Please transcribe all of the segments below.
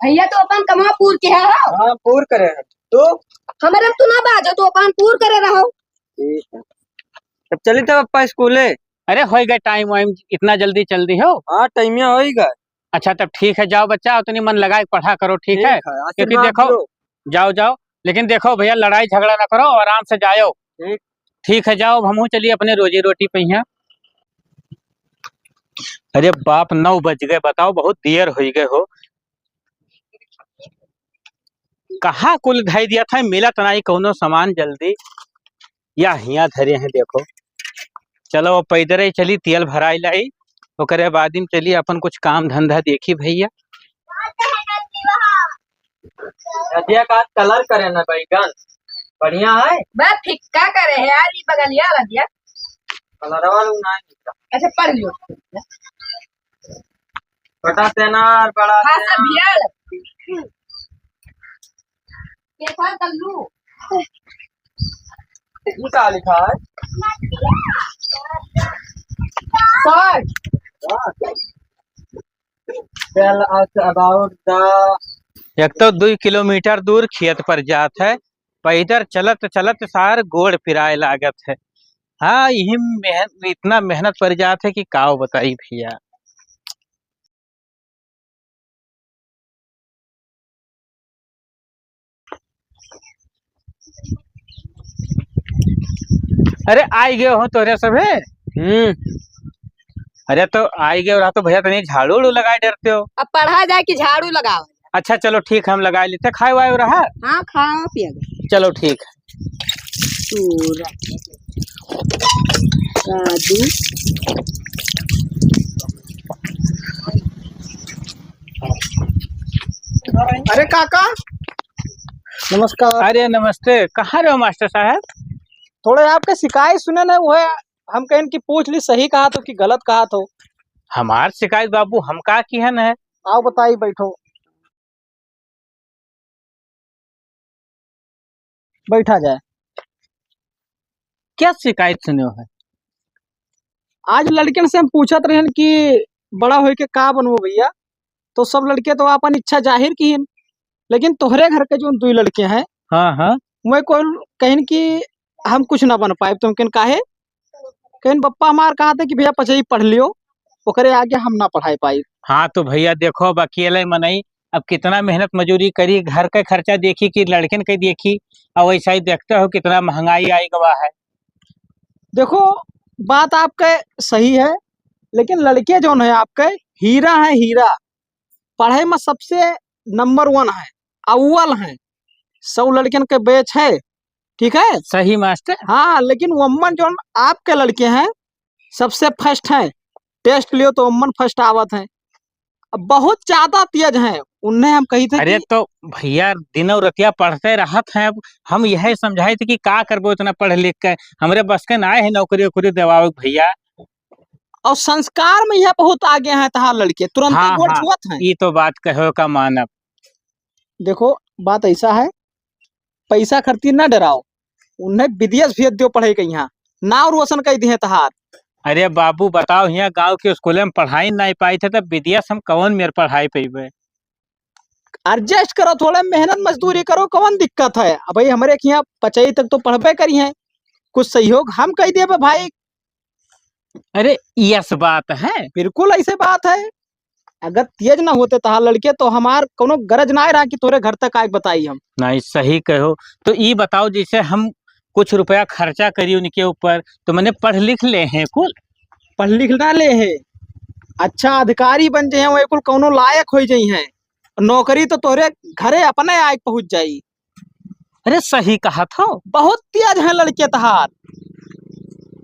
भैया तो अपन कमा पूर के है हाँ पूर करे हैं तो हमारे तू ना बाजो तो अपन पूर करे रहो। ठीक है तब चली तब अपा स्कूले। अरे हो गए टाइम वाइम इतना जल्दी चल दी हो। हाँ टाइमिया हो ही गए। अच्छा तब ठीक है, जाओ बच्चा उतनी मन लगाए पढ़ा करो, ठीक है। क्योंकि आशीर्वाद देखो, लो। जाओ जाओ, लेकिन देखो भैया लड़ाई झगड़ा ना करो, आराम से जाओ। ठीक। ठीक है जाओ, हम चलिए अपने रोजी रोटी पे यहाँ। अरे बाप 9 बज गए, बताओ बहुत देर हो गए हो। कहाँ कुल धाई दिया था, मिला तनाई कौनो सामान जल्दी या हिया धरे हैं देखो। चलो वो पैदल ही चली, तेल भराई लाई, ओकरे बाद में चली अपन कुछ काम धंधा देखी भैया। रजिया का कलर करे ना बैगन बढ़िया है। बस फिक्का करे है यार, ये बगलिया रजिया कलर वाला ना। अच्छा पढ़ लो। छोटा तेनार बड़ा हाँ सब भियाल ये था कल्लू। ये क्या लिखा है? Tell us about the। एक तो 2 किलोमीटर दूर खेत पर जात है, पैदल चलत चलत सार गोड़ फिराए लागत है। हाँ यही इतना मेहनत पड़ जात है कि काव बताई भैया। अरे आई गए हो तोरे सभे। अरे तो आई गए रहा तो भैया तनी झाड़ू उड़ू लगाए डरते हो। अब पढ़ा जाए कि झाड़ू लगाओ। अच्छा चलो ठीक है, हम लगा लेते। खाए वाए रहा। हाँ खाओ पिया चलो ठीक है। काजू अरे काका नमस्कार। अरे नमस्ते, कहाँ रहे हो मास्टर साहब? थोड़े आपके शिकायत सुने ना, वो है हम कहें कि पूछ ली सही कहा तो कि गलत कहा तो। हमार शिकायत बाबू हम का किहन है। आओ बताइए, बैठो बैठा जाए। क्या शिकायत सुने हो है? आज लड़के से हम पूछत रहे कि बड़ा होके का बनबो भैया, तो सब लड़के तो अपन इच्छा जाहिर की, लेकिन तोहरे घर के जो 2 लड़के हैं, हाँ हाँ, मैं कोई कहें कि हम कुछ ना बन पाए। तुम किन काहे कहें पप्पा हमार कहा था कि भैया पचई पढ़ लियो, ओकरे आगे हम ना पढ़ाई पाई। हाँ तो भैया देखो अब अकेले मनई, अब कितना मेहनत मजूरी करी, घर का खर्चा देखी कि लड़कन के देखी, और वैसा ही देखते हो कितना महंगाई आई गवा है। देखो बात आपके सही है, लेकिन लड़के जो है आपके हीरा है, हीरा पढ़ाई में सबसे नंबर 1 है, अव्वल है, 100 लड़कन के बैच है, ठीक है। सही मास्टर। हाँ लेकिन वम्मन जो आपके लड़के हैं सबसे फर्स्ट हैं, टेस्ट लियो तो वम्मन फर्स्ट आवत है, बहुत ज्यादा तेज हैं। उन्हें हम कही थे अरे कि तो भैया दिनों रतिया पढ़ते रहत हैं, अब हम यही समझाए थे कि का करबो इतना पढ़ लिख के, हमरे बस के ना है नौकरी वोकरी दिवाओ भैया। और संस्कार में यह बहुत आगे हैं, तहां लड़के तुरंत हाँ गोड़ हाँ, छुअत हैं। ये तो बात कहो का मानब। देखो बात ऐसा है, पैसा खर्ची ना डराओ, उन्हें विदेश भेज दियो पढ़े के, यहाँ नाव रोशन कर दिए तहार। अरे बाबू बताओ, यहाँ गांव के स्कूल में पढ़ाई नहीं पाई थे, तब विदेश हम कौन मेरे पढ़ाई पेबे। एडजस्ट करो, थोड़ा मेहनत मजदूरी करो, कौन दिक्कत है। अब भाई हमारे यहाँ 25 तक तो पढ़बे करी है, कुछ सहयोग हम कह दिए भाई। अरे यस बात है, बिल्कुल ऐसे बात है। अगर तेज ना होते तहार लड़के तो हमार कोनो गरज ना रहा कि तोरे घर तक आए बताई हम। नहीं सही कहो। तो ये बताओ, जैसे हम कुछ रुपया खर्चा करी उनके ऊपर, तो मैंने पढ़ लिख ले हैं कुल। पढ़ लिख ना ले है, अच्छा अधिकारी बन जाए, वो कुल कोनो लायक हो जाई है, नौकरी तो तोरे घरे अपने आए पहुंच जाई। अरे सही कहा था। बहुत तेज है लड़के तहार।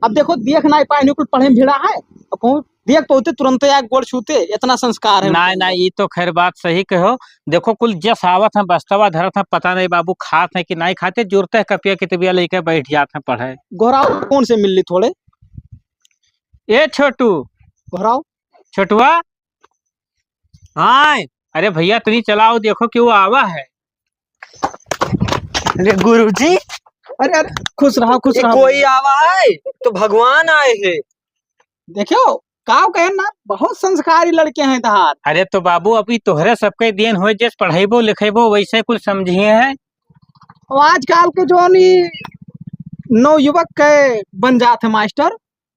अब देखो देख ना पाए कुल पढ़े में भिड़ा है, अब देख पहुंचे तुरंत आग गोड़ छूते, इतना संस्कार है। ना ना, ये तो खैर बात सही कहो। देखो कुल जस आवत है बस्तवा धरत है, पता नहीं बाबू खात है कि नहीं खाते, जुड़ते है कपिया कितबिया लेके बैठ जाते हैं पढ़े। घोराव कौन से मिल ली थोड़े। ए छोटू, घोराव छोटुआ, हाँ अरे भैया तनी चलाओ, देखो कि वो आवा है। अरे गुरुजी, अरे अरे खुश रहा खुश रहा। कोई आवा है तो भगवान आए हैं। देखो का कहे ना, बहुत संस्कारी लड़के हैं तहार। अरे तो बाबू अभी तोहरे सबके दिन हुए जैसे पढ़ेबो लिखेबो वैसे कुछ समझिए है। और आजकल के जो नवयुवक के बन जाते मास्टर,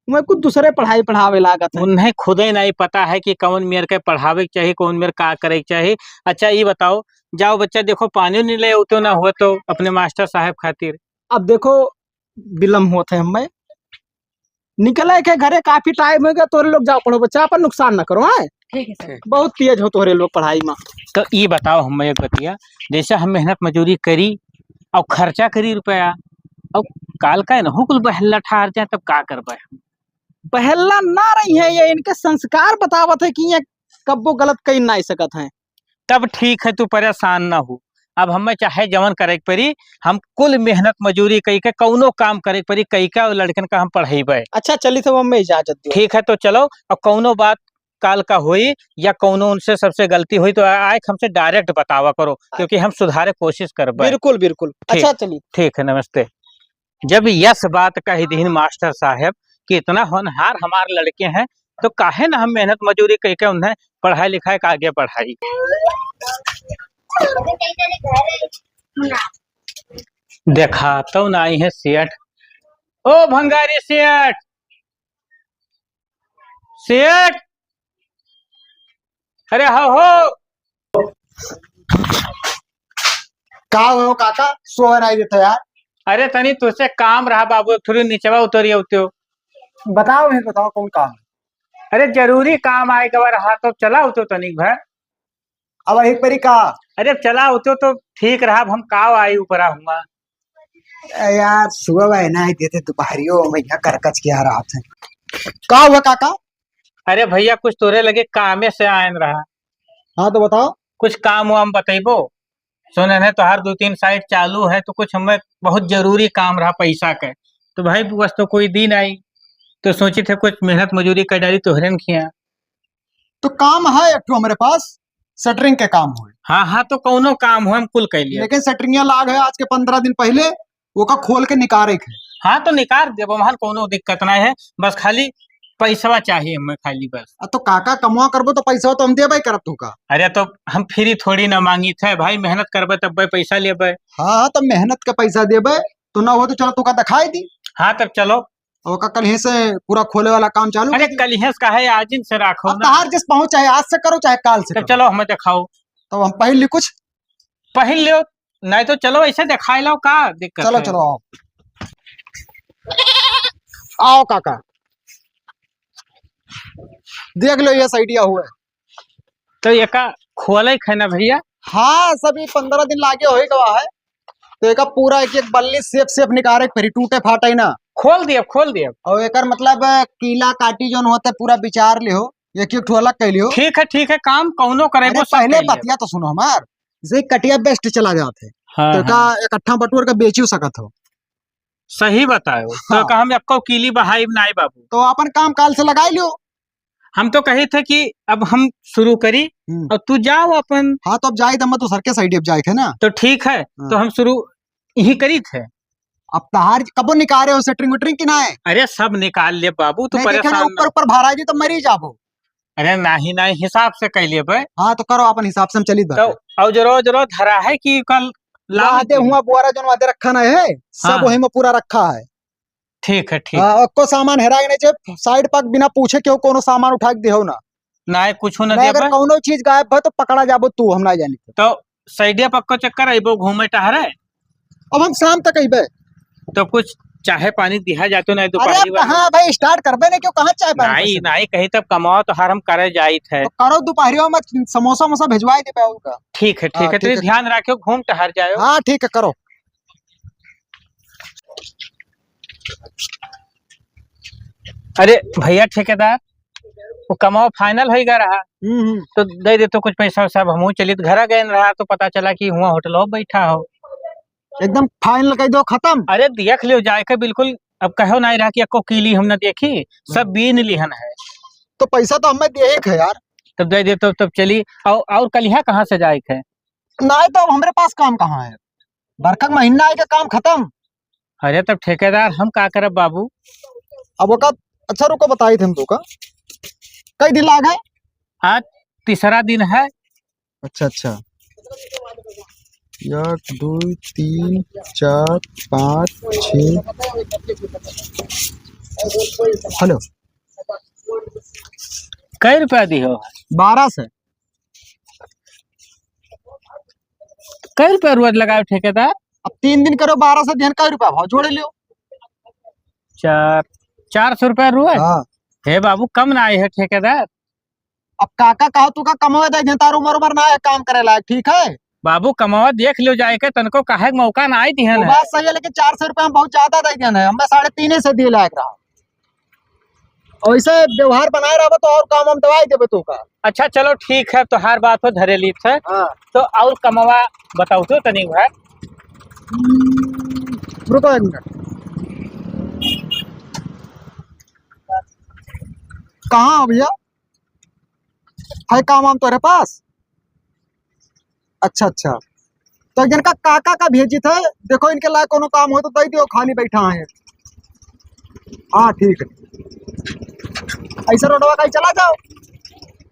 मैं कुछ दूसरे पढ़ाई पढ़ावे लागत है। उन्हें खुद ही नहीं पता है कि कौन मेरे के पढ़ावे के चाहिए, कौन मेरे का करे के चाहिए। अच्छा ये बताओ, जाओ बच्चा देखो पानी नहीं ले उतो ना हुआ तो अपने मास्टर साहब खातिर। अब देखो विलम्ब होते हमें निकले के घरे, काफी टाइम हो गया, तोरे लोग जाओ पढ़ो बच्चा, अपन नुकसान न करो। है ठीक है सर। बहुत तेज हो तोरे लोग पढ़ाई में। तो ये बताओ हमें एक बतिया, जैसे हम मेहनत मजूरी करी और खर्चा करी रुपया, और काल का न कुल बहला ठार जाए तब का करबे। पहला ना रही है ये, इनके संस्कार बतावत है कि ये कब्बो गलत कही ना सकत है। तब ठीक है, तू परेशान ना हो। अब हमें चाहे जवन करे के पड़ी, हम कुल मेहनत मजूरी कई के कौनो काम करे के पड़ी, कई का लड़कन का हम पढ़ेबे। अच्छा चली तो हमें इजाजत दो। ठीक है तो चलो, और कौनो बात काल का हुई या कौनो उनसे सबसे गलती हुई तो आए हमसे डायरेक्ट बतावा करो, क्योंकि हम सुधारे कोशिश करबे। बिल्कुल बिल्कुल। अच्छा चलिए। ठीक है, नमस्ते। जब यस बात कही दीन मास्टर साहब कि इतना होनहार हमारे लड़के हैं, तो काहे ना हम मेहनत मजूरी कह के उन्हें पढ़ाई लिखाई का आगे बढ़ाई। देखा तो ना आई है सेठ। ओ भंगारी सेठ, सेठ, अरे हो का हो काका, सोए नहीं देते यार। अरे तनी तुझसे काम रहा बाबू, एक थोड़ी नीचवा उतरिए उतो। बताओ है, बताओ कौन काम है। अरे जरूरी काम आए गवा रहा तो चला उतो तनिक भर। अब एक परी का अरे चला उतो तो ठीक रहा, हम काव आई ऊपरा हुआ। यार सुबह वह ना देते दोपहरियो में यहाँ करकच के आ रहा था। का हुआ काका? अरे भैया कुछ तोरे लगे कामे से आयन रहा। हाँ तो बताओ। कुछ काम वाम बतेबो। सुने है तोहार 2-3 साइट चालू है, तो कुछ हमें बहुत जरूरी काम रहा पैसा के, तो भाई बस तो कोई दिन आई तो सोची थे कुछ मेहनत मजूरी कर डाली तोहरे न खिया। तो काम है एक ठो हमारे पास, शटरिंग के काम हुए। हाँ हाँ तो कौनो काम हो हम कुल कर लिए। लेकिन शटरिंग लाग है आज के 15 दिन पहले, वो का खोल के निकारे के। हाँ तो निकाल दे वहां, कोनो दिक्कत नहीं है, बस खाली पैसा चाहिए हमें खाली बस। तो काका कमुआ करबो तो पैसा तो हम देबे करब तू का। अरे तो हम फ्री थोड़ी ना मांगी थे भाई, मेहनत करबे तब भाई पैसा लेबे। हाँ तो मेहनत का पैसा देबे, तो ना हो तो चलो तू का दिखाई दी। हाँ तब चलो। और का कल ही से पूरा खोले वाला काम चालू। अरे कल का है, आज दिन से राखो अब तहार जिस पहुंच, चाहे आज से करो चाहे काल से तो करो। चलो हमें दिखाओ। तो हम पहन ली कुछ। पहन लो, नहीं तो चलो ऐसे दिखाई लो, का दिक्कत चलो है? चलो आओ आओ काका, देख लो ये आइडिया हुआ है। तो ये का खोले है ना भैया? हाँ सभी 15 दिन लागे हो गवा है, तो एक पूरा एक एक बल्ली सेप निकाले, फिर टूटे फाटे ना। खोल दिया खोल दिया। और एक मतलब कीला काटी जो होता है पूरा विचार ले हो, एक एक अलग कर लियो। ठीक है, काम कौनो करे अरे पहले बतिया तो सुनो हमार, जैसे कटिया बेस्ट चला जाते हाँ, तो का इकट्ठा बटूर का बेची सकत हो। सही बताओ। हाँ। तो का हम आपको कीली बहाई नहीं बाबू। तो अपन काम काल से लगाई लियो। हम तो कही थे कि अब हम शुरू करी और तू जाओ अपन। हाँ तो अब जाए तो तो सर के साइड अब जाए थे ना। तो ठीक है, तो हम शुरू यही करी थे। अब तहार कबो निकाले हो सेटरिंग वेटरिंग की ना है? अरे सब निकाल ले बाबू, तू परेशान ऊपर ऊपर भारा जी तो मरी जाबो। अरे नहीं हिसाब से कह लिए भाई। हाँ तो करो अपन हिसाब से हम चली। तो और जरो धरा है कि कल लाते हुआ बुआरा जो वादे रखा ना है, सब हाँ। वही में पूरा रखा है। ठीक है ठीक। को सामान हेराए नहीं चाहिए, साइड पक बिना पूछे क्यों कोनो सामान उठा के देहो ना। ना कुछ न नहीं, अगर कोनो चीज गायब है तो पकड़ा जाबो तू, हम ना जानी। तो साइडिया पक्को चक्कर आइबो घूमे टहरे। अब हम शाम तक आइबे। तो कुछ चाहे पानी दिया जातो नहीं अरे कहाँ भाई स्टार्ट करबे ने क्यों, कहाँ चाय पानी? नहीं कहीं तब कमाओ तो हर हम करे जाई थे। तो करो दोपहरियों में समोसा मोसा भिजवाई दे पाओ का। ठीक है तो ध्यान रखियो, घूम टहर जाओ। हाँ ठीक है करो। अरे भैया ठेकेदार, वो कमाओ फाइनल हो गया रहा तो दे दे तो कुछ पैसा सब। हम चलित घर गए रहा तो पता चला कि हुआ होटल बैठा हो। एकदम फाइनल कह दो खत्म। अरे देख लियो जाए के बिल्कुल। अब कहो नहीं रहा कि आपको कीली हमने देखी, सब बीन लिहन है। तो पैसा तो हमें दे है यार। तब दे दे तो तब चली। और कल यहाँ कहाँ से जाए थे? नहीं तो हमारे पास काम कहाँ है, बरखा का महीना आएगा काम खत्म। अरे तब ठेकेदार हम का करब बाबू? अब वो का अच्छा रुको बताई थे हम तो का। कई दिन लाग है? आज तीसरा दिन है। अच्छा अच्छा, 1 2 3 4 5 6। हेलो, कई रुपया दी हो? 12 से। कई रुपया रोज लगाओ ठेकेदार? अब 3 दिन करो, 12 से ध्यान कई रुपया भाव जोड़े लियो। 400 रुपया रोज? हाँ। हे बाबू कम ना आई है ठेकेदार। अब काका कहो तू का कमवे दे, तार उमर उमर ना है काम करे लायक, ठीक है? बाबू कमावा देख लो जाए के, तनको काहे के मौका ना आई दिहन वो है। बात सही है, लेकिन 400 रुपया में बहुत ज्यादा दे दिया है, हमें 3.5 से दिए लायक रहा। ऐसे व्यवहार बनाए रहो तो और काम हम दवाई देवे तू का। अच्छा चलो ठीक है, तो हर बात हो धरे ली है। हाँ। तो और कमावा बताओ तो तनिक भाई। रुको 1 मिनट। कहाँ हो भैया? है काम हम तुम्हारे पास? अच्छा अच्छा, तो जिनका काका का भेजी थे, देखो इनके लायक कोनो काम हो तो दे दियो, खाली बैठा है। हाँ ठीक है, ऐसे रोडवा कहीं चला जाओ।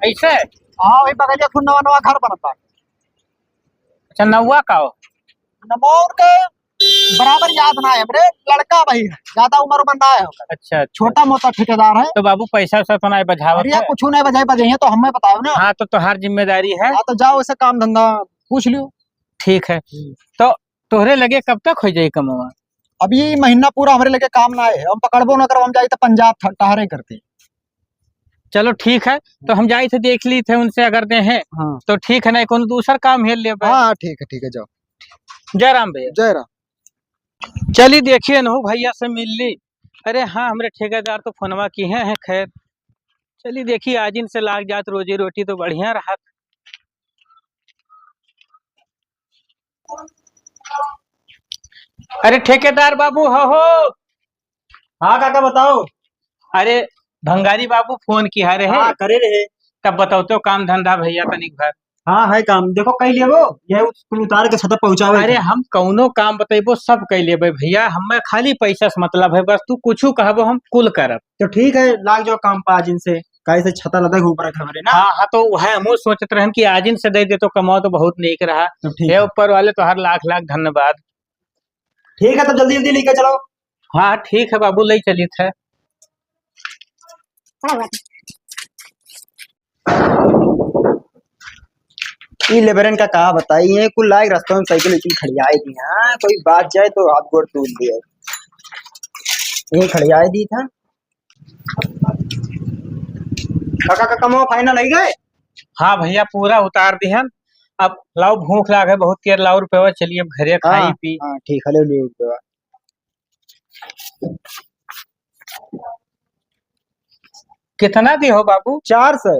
ऐसे? हाँ वही बगलिया खुद नवा नवा घर बनता। अच्छा नौवा का हो? नमौर के बराबर याद ना है हमरे, लड़का भाई है, ज्यादा उम्र ना है। अच्छा छोटा मोटा ठेकेदार है। तो बाबू पैसा वैसा तो नहीं बझावत अरे है? कुछ नहीं बजाई बजाई तो हमें बताओ ना। हाँ तो हर जिम्मेदारी है। हाँ तो जाओ, ऐसे काम धंधा पूछ लियो। ठीक है, तो तोहरे लगे कब तक हो जाये कमावा? अभी महीना पूरा हमारे लगे काम ना है, हम पकड़बो ना कर, हम जाए तो पंजाब टहरे करते। चलो ठीक है, तो हम जाए थे देख ली थे उनसे, अगर दे हैं हाँ तो ठीक है, नहीं कौन दूसरा काम हेल ले। हाँ ठीक है जाओ। जय राम भैया। जय राम। चलिए देखिए नहु भैया से मिल ली। अरे हाँ, हमारे ठेकेदार तो फोनवा किए हैं। खैर चलिए देखिए, आज इनसे लाग जात रोजी रोटी तो बढ़िया रहा। अरे ठेकेदार बाबू हो। हाँ काका बताओ। अरे भंगारी बाबू फोन किया रहे। हाँ करे रहे। तब बताओ तो काम धंधा भैया तनिक भर। हाँ है काम, देखो कई ले वो यह कुल उतार के छत पहुंचावे। अरे हम कौनो काम बतेबो सब कह लेबे भैया, हमें खाली पैसा से मतलब है, बस तू कुछ कहबो हम कुल करब। तो ठीक है, लाग जाओ काम पा जिनसे कैसे छता लदे ऊपर खबरे ना। हाँ हाँ, तो वह हम सोचते रहन कि आज इनसे दे दे तो कमाओ तो बहुत नेक रहा। तो ठीक हे है। ऊपर वाले तो हर लाख लाख धन्यवाद। ठीक है, तो जल्दी जल्दी लेके चलो। हाँ ठीक है बाबू, ले चलिए थे। ई लेबरन का कहा बताइए, कुल लायक रास्ते में साइकिल उइकिल खड़ियाए दी। हाँ कोई बात जाए तो हाथ गोड़ टूट दिया, यही खड़ियाए दी था। काका का कमाओ फाइनल नहीं गए? हाँ भैया पूरा उतार दिहन। अब लाओ भूख लागे बहुत केर, लाओ रुपया, चलिए अब घरे खाई पी। हाँ ठीक है, ले लो रुपया। कितना दी हो बाबू? 400।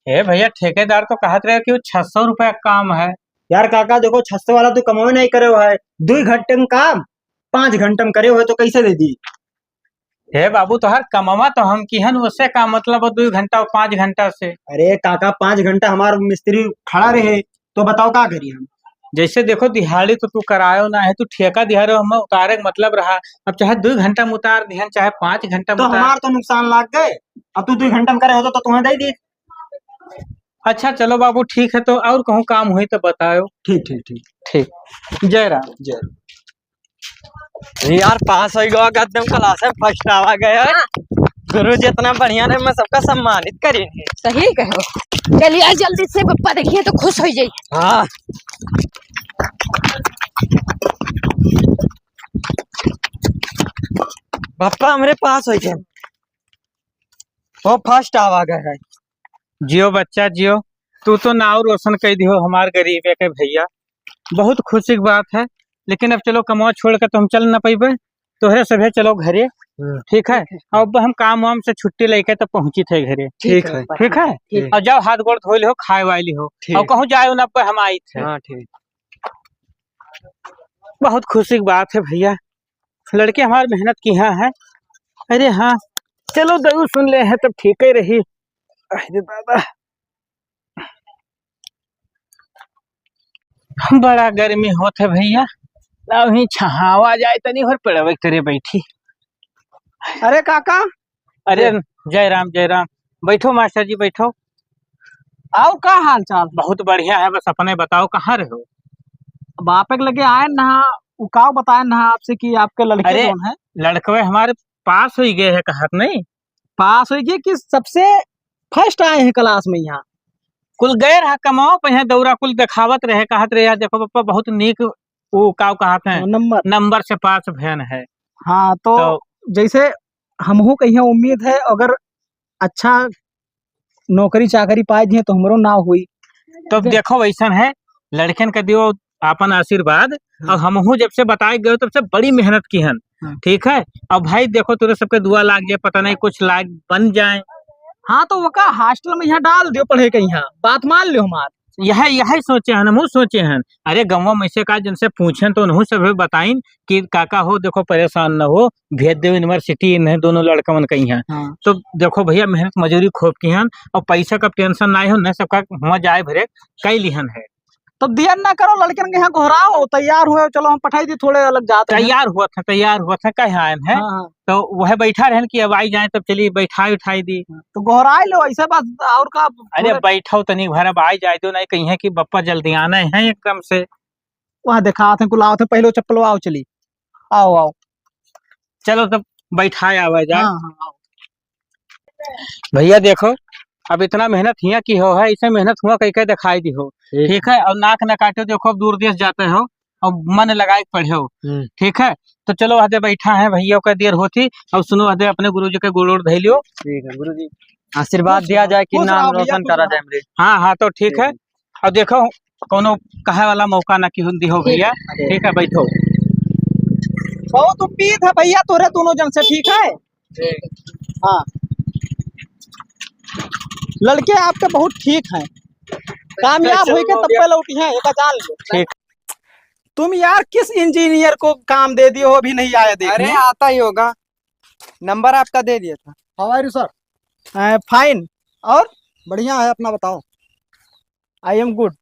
हे भैया ठेकेदार तो कहत रहे कि वो 600 रुपया काम है। यार काका देखो, 600 वाला तो कमाओ नहीं करे हुआ है, 2 घंटे में काम 5 घंटे में करे हुए तो कैसे दे दी? हे बाबू तो हर कमावा तो हम की हन, उससे का मतलब 2 घंटा और 5 घंटा से। अरे काका 5 घंटा हमारा मिस्त्री खड़ा रहे तो बताओ क्या करिए हम? जैसे देखो दिहाड़ी तो तू करायो ना है, तू ठेका दिहा रहे हो, हमें उतारे का मतलब रहा। अब चाहे 2 घंटा में उतार दिहन, चाहे 5 घंटा में तो उतार। हमार तो नुकसान लाग गए। अब तू 2 घंटा में करे हो तो तुम्हें दे दी। अच्छा चलो बाबू ठीक है, तो और कहूँ काम हुई तो बताओ। ठीक ठीक ठीक ठीक, जय राम। जय। यार पास हो गया, एकदम क्लास में फर्स्ट आवा गया। गुरु जी इतना बढ़िया रहे, मैं सबका सम्मानित करेंगे। सही कहो। चलिए जल्दी से पप्पा देखिए तो खुश हो जाइए। हाँ पापा हमारे पास हो गए, वो फर्स्ट आवा गया है। जियो बच्चा जियो, तू तो नाव रोशन कर दियो हमार गरीब है के भैया, बहुत खुशी की बात है। लेकिन अब चलो कमाओ छोड़ कर तो हम चल न पैबे, तोहरे सभे चलो घरे। ठीक है, अब हम काम वाम से छुट्टी लेके तो पहुंची थे घरे। ठीक है ठीक है, और जाओ हाथ गोड़ धो ली हो, खाए वाली हो, और कहूँ जाए न हम आई थे। हाँ ठीक। बहुत खुशी की बात है भैया, लड़के हमारी मेहनत की है। अरे हाँ चलो दऊ सुन ले है तब ठीक ही रही। अरे दादा बड़ा गर्मी होते भैया, अभी छहावा जाए तनी और पड़वे करे बैठी। अरे काका, अरे जय राम जय राम। बैठो मास्टर जी बैठो। आओ का हाल चाल। बहुत बढ़िया है, बस अपने बताओ कहाँ रहे हो? बापे के लगे आए ना, उकाव बताए ना आपसे कि आपके लड़के अरे कौन है। लड़कवे हमारे पास हो गए है कहत नहीं। पास हुई कि सबसे फर्स्ट आए हैं क्लास में यहाँ। कुल गए रहा कमाओ पे दौरा कुल दिखावत रहे कहत रहे यार देखो पप्पा बहुत नीक वो काव कहत है नंबर। नंबर से पास भैन है। हाँ तो जैसे हमहू कहीं उम्मीद है अगर अच्छा नौकरी चाकरी पाए दिए तो हमरो नाव हुई। तो देखो वैसा है लड़कन का दियो अपन आशीर्वाद। और हमहू जब से बताए गए तब से बड़ी मेहनत की हन। ठीक है अब भाई देखो तुरे सबके दुआ लाग जाए, पता नहीं कुछ लाग बन जाए। हाँ तो वो का हॉस्टल में यहाँ डाल दियो पढ़े के, यहाँ बात मान लियो हमार। यही सोचे हन, हमहू सोचे हन। अरे गंवा में से का जिनसे पूछन तो उन्हों सब बताइन कि काका हो देखो परेशान न हो, भेज दो यूनिवर्सिटी इन्हें दोनों लड़का मन कही हैं। तो देखो भैया मेहनत मजूरी खूब की हन और पैसा का टेंशन ना हो, न सबका हुआ जाए भरे कई लिहन है। तो दिया ना करो लड़कन के यहाँ घोराओ, तैयार हुए चलो हम पठाई दी थोड़े अलग जाते हैं। तैयार हुआ था कहे आए हैं। तो वह बैठा रहन कि अब आई जाए तब चलिए बैठाई उठाई दी। तो घोराई लो ऐसा बात और का। अरे बैठो तनी घर अब आई जाए दो, नहीं कहीं है कि बप्पा जल्दी आना है एकदम से। वहाँ दिखा थे कुलाओ थे पहले चप्पल आओ चली आओ आओ चलो तब बैठाए आवा जाए। भैया देखो अब इतना मेहनत हिया की हो है, इसे मेहनत हुआ कहीं कहीं दिखाई दी हो। ठीक है और नाक न काटे देखो अब दूर देश जाते हो और मन लगाए पढ़े हो। ठीक है तो चलो हदे बैठा है भैया का देर होती। अब सुनो हदे अपने गुरुजी के गुड़ धै लियो। ठीक है गुरुजी, आशीर्वाद दिया जाए कि नाम रोशन करा जाए मेरे। हाँ तो ठीक है। और देखो कोनो कहे वाला मौका ना की दी हो भैया। ठीक है बैठो। बहुत उम्मीद है भैया तोरे दोनों जन से। ठीक है हाँ लड़के आपके बहुत ठीक हैं, कामयाब हुई के तब पे लौटी हैं, ये जान लो। ठीक। तुम यार किस इंजीनियर को काम दे दिए हो, अभी नहीं आया देखने। अरे आता ही होगा, नंबर आपका दे दिया था। How are you sir? Fine और बढ़िया है, अपना बताओ। I am good.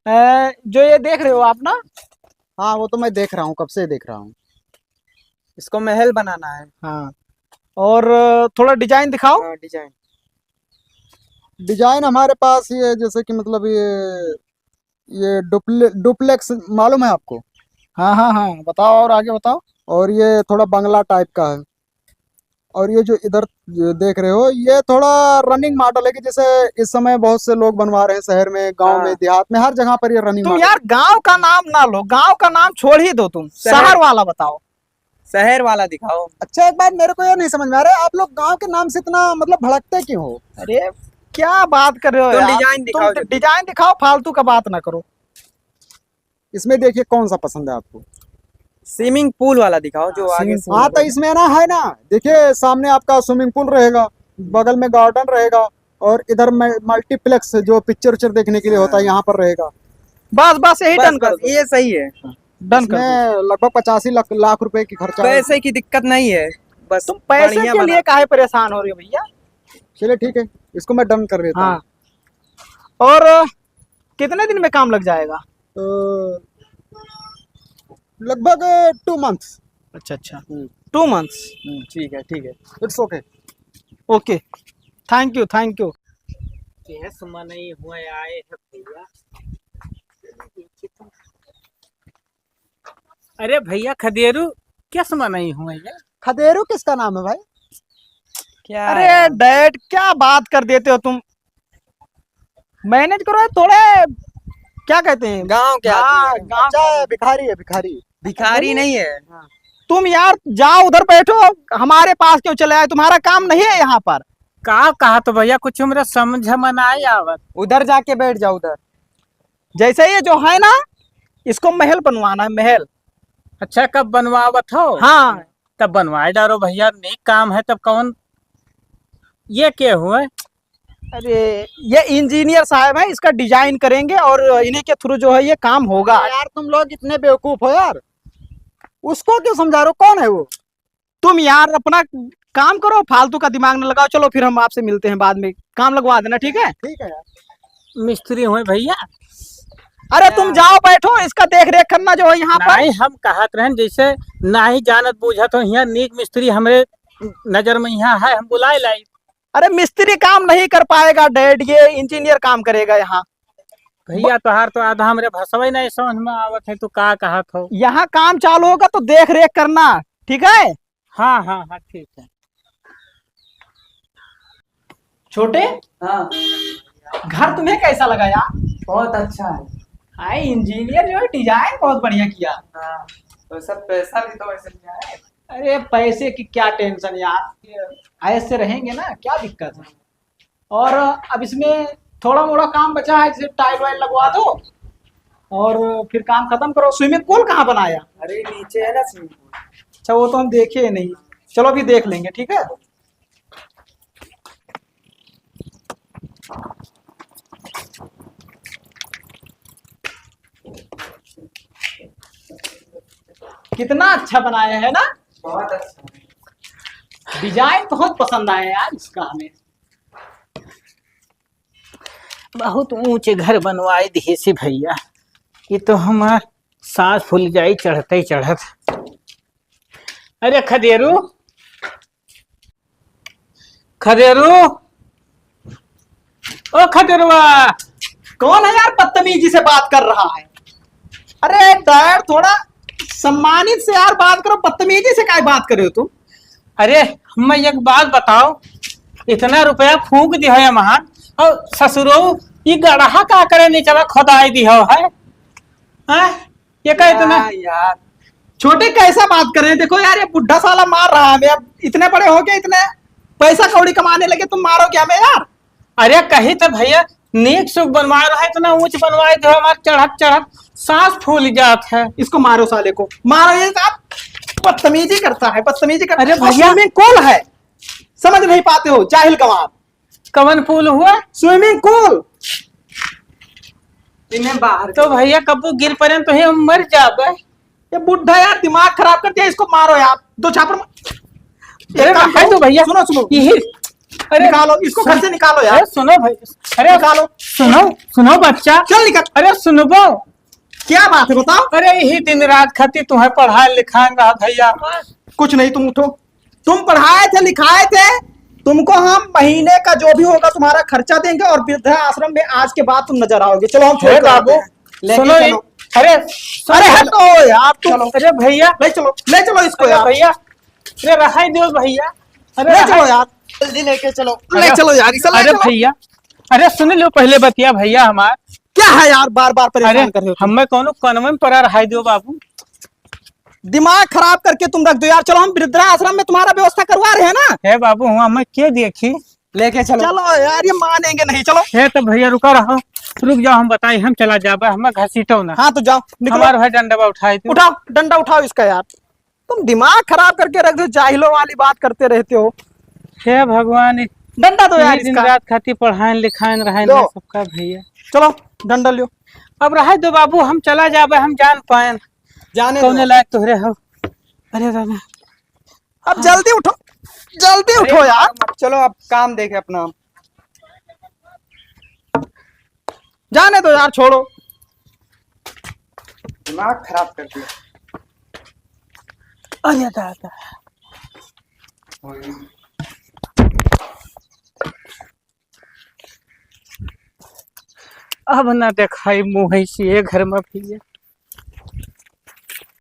जो ये देख रहे हो आप ना। हाँ वो तो मैं देख रहा हूँ, कब से देख रहा हूँ। इसको महल बनाना है। हाँ और थोड़ा डिजाइन दिखाओ। डिजाइन डिजाइन हमारे पास ये जैसे कि मतलब ये डुप्लेक्स मालूम है आपको? हाँ बताओ और आगे बताओ। और ये थोड़ा बंगला टाइप का है। और ये जो इधर देख रहे हो ये थोड़ा रनिंग मॉडल है कि जैसे इस समय बहुत से लोग बनवा रहे हैं शहर में, गांव में, देहात में, हर जगह पर ये रनिंग। तुम यार गांव का नाम ना लो, गांव का नाम छोड़ ही दो, तुम शहर वाला बताओ। शहर वाला दिखाओ। अच्छा एक बात मेरे को ये नहीं समझ में आ रहा है, आप लोग गांव के नाम से इतना मतलब भड़कते क्यों हो? अरे क्या बात कर रहे हो तुम यार? डिजाइन दिखाओ। तुम डिजाइन दिखाओ, फालतू का बात ना करो। इसमें देखिए कौन सा पसंद है आपको? स्विमिंग पूल वाला दिखाओ जो आगे से। हाँ तो इसमें ना है ना, देखिए सामने आपका स्विमिंग पूल रहेगा, बगल में गार्डन रहेगा और इधर मल्टीप्लेक्स जो पिक्चर उच्चर देखने के लिए होता है यहाँ पर रहेगा। बस यही डन कर दो। ये सही है, डन कर दो। लगभग 85 लाख रुपए की खर्चा। पैसे की दिक्कत नहीं है, बस तुम पैसे के लिए काहे परेशान हो रही हो भैया? चलिए ठीक है, इसको मैं डन कर देता हूँ। और कितने दिन में काम लग जाएगा? लगभग 2 मंथ्स। अच्छा 2 मंथ्स। ठीक है it's okay. Okay thank you. नहीं हुए आए हैं भैया। अरे भैया खदेरू क्या समय नहीं हुए ये? खदेरू किसका नाम है भाई? क्या? अरे डैड क्या बात कर देते हो तुम, मैनेज करो थोड़े। क्या कहते हैं गांव क्या? अच्छा भिखारी है, भिखारी नहीं है। तुम यार जाओ उधर बैठो, हमारे पास क्यों चले आए? तुम्हारा काम नहीं है यहाँ पर। कहा तो भैया कुछ मेरा समझ में आए आवत। उधर जाके बैठ जाओ उधर। जैसे ये जो है ना, इसको महल बनवाना है, महल। अच्छा कब बनवावत हो? हाँ तब बनवाए डालो भैया, नेक काम है तब कौन। ये क्या हुआ? अरे ये इंजीनियर साहब है, इसका डिजाइन करेंगे और इन्हीं के थ्रू जो है ये काम होगा। यार तुम लोग इतने बेवकूफ हो यार, उसको क्यों समझा रहे हो? कौन है वो? तुम यार अपना काम करो, फालतू का दिमाग न लगाओ। चलो फिर हम आपसे मिलते हैं बाद में, काम लगवा देना। ठीक है यार। मिस्त्री हुए भैया। अरे तुम जाओ बैठो, इसका देख रेख करना जो है यहाँ पर। नहीं हम कहत रहे जैसे ना ही जानत बूझत हो, यहाँ नीक मिस्त्री हमरे नजर में यहाँ है, हम बुलाए लाई। अरे मिस्त्री काम नहीं कर पाएगा डैड, ये इंजीनियर काम करेगा यहाँ। भैया तोहार तो आधा हमरे भसवा नहीं समझ में आवत है, तू का कहत हो। यहाँ काम चालू होगा तो देख रेख करना, ठीक है। हाँ हाँ हाँ ठीक है। छोटे, हाँ घर तुम्हें कैसा लगा यार? बहुत अच्छा है। हाय, इंजीनियर जो है डिजाइन बहुत बढ़िया किया। हाँ तो सब पैसा भी तो वैसे नहीं है। अरे पैसे की क्या टेंशन यार, ऐसे रहेंगे ना, क्या दिक्कत है। और अब इसमें थोड़ा मोड़ा काम बचा है, जैसे टाइल वाइल लगवा दो और फिर काम खत्म करो। स्विमिंग पूल कहाँ बनाया? अरे नीचे है ना स्विमिंग पूल। अच्छा, वो तो हम देखे ही नहीं, चलो अभी देख लेंगे, ठीक है। कितना अच्छा बनाया है ना, बहुत अच्छा। डिजाइन बहुत पसंद आया यार इसका हमें। बहुत ऊंचे घर बनवाए दिए से भैया, ये तो हमार सांस फूल जाई चढ़ते ही चढ़त। अरे खदेरू, खदेरू, ओ खदेरुआ। कौन है यार बदतमीजी से बात कर रहा है? अरे डैड, थोड़ा सम्मानित से यार बात करो, बदतमीजी से क्या बात कर रहे हो तुम? अरे मैं एक बात बताओ, इतना रुपया फूक दिया है वहां, और ससुरो ये गढ़ा का करे नहीं चला खुदाई दी है, हाँ? ये का इतना यार छोटे कैसा बात कर रहे हैं? देखो यार, ये बुढ़ा साला मार रहा है हमें। अब इतने बड़े हो गए, इतने पैसा कौड़ी कमाने लगे, तुम मारो क्या हमें यार? अरे कही तो भैया नेक सुख बनवा रहा है, इतना ऊंच बनवाए दो, हमारे चढ़त चढ़त सांस फूल जात है। इसको मारो, साले को मारो। ये साहब बदतमीजी करता है, बदतमीजी करता है। अरे भैया, स्विमिंग पूल है, समझ नहीं पाते हो, जाहिल गंवार। कवन पूल हुआ? Swimming pool. इन्हें बाहर तो भैया कबू गिर पड़े तो हम मर जाबे। ये बुढ़ा यार दिमाग खराब कर दिया, इसको मारो यार, दो छापर अरे है तो भैया, सुनो सुनो, यही अरे निकालो इसको, घर से निकालो यार। अरे सुनो भाई, अरे निकालो, सुनो सुनो बच्चा, चल निकल। अरे सुनबो, क्या बात है बताओ? अरे यही दिन रात खाती तुम्हें पढ़ाए लिखाए रहा भैया। कुछ नहीं, तुम उठो। तुम पढ़ाए थे लिखाए थे, तुमको हम महीने का जो भी होगा तुम्हारा खर्चा देंगे, और वृद्धा आश्रम में आज के बाद तुम नजर आओगे। चलो हम छोड़ हे कर आते बाबू, हैं। लेके सुनो चलो। अरे अरे हटो यार तुम। चलो, अरे भैया ले चलो, ले चलो इसको अरे यार, भैया, अरे रहाई दो भैया, अरे ले रहाई- चलो यार, जल्दी लेके चलो। ले चलो यार इसे, ले अरे चलो। भैया, अरे सुन लो पहले बतिया भैया हमार। क्या है यार, बार बार अरे परेशान कर रहे हो तुम। हमें कौन कनवे में पड़ा रहाई दो बाबू। दिमाग खराब करके तुम रख दो यार। चलो हम वृद्धाश्रम में तुम्हारा व्यवस्था करवा रहे हैं ना। हे बाबू, हुआ मैं क्या देखी। लेके चलो। चलो यार, ये मानेंगे नहीं। चलो हे तो भैया रुका रहो, रुक जाओ, हम बताए हम चला जाबे, हमें घसीटो ना। हाँ तो जाओ, निकलो। हमारा भाई डंडा उठाई तू। उठाओ डंडा, उठाओ इसका यार। तुम दिमाग खराब करके रख दो, जाहिलों वाली बात करते रहते हो। हे भगवान, डंडा दो यार दिन इसका। रात खाती पढ़ाए लिखाए रहे लो। सबका भैया। चलो डंडा लियो, अब रहे दो बाबू, हम चला जाबे, हम जान पाए जाने कौन दो। लायक तोहरे हो। अरे रामा, अब जल्दी उठो, जल्दी उठो यार। चलो अब काम देखे अपना। जाने दो यार, छोड़ो। दिमाग खराब कर दिया। अरे दादा, अब ना देखाई मुँह से घर में भैया।